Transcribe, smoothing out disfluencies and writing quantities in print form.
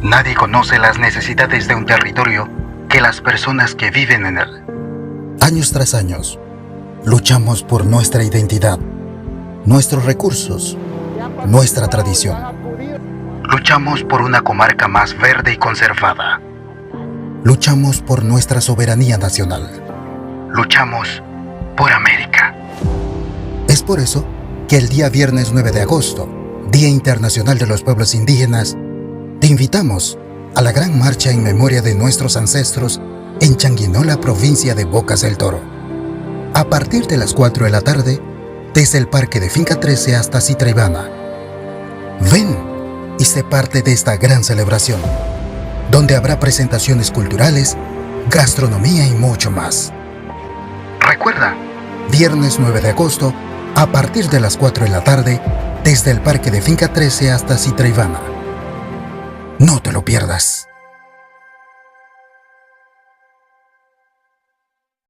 Nadie conoce las necesidades de un territorio que las personas que viven en él. Años tras años, luchamos por nuestra identidad, nuestros recursos, nuestra tradición. Luchamos por una comarca más verde y conservada. Luchamos por nuestra soberanía nacional. Luchamos por América. Es por eso que el día viernes 9 de agosto, Día Internacional de los Pueblos Indígenas, te invitamos a la gran marcha en memoria de nuestros ancestros en Changuinola, provincia de Bocas del Toro. A partir de las 4 de la tarde, desde el Parque de Finca 13 hasta Citraibana. Ven y sé parte de esta gran celebración, donde habrá presentaciones culturales, gastronomía y mucho más. Recuerda, Viernes 9 de agosto, a partir de las 4 de la tarde, desde el Parque de Finca 13 hasta Citraibana. No te lo pierdas.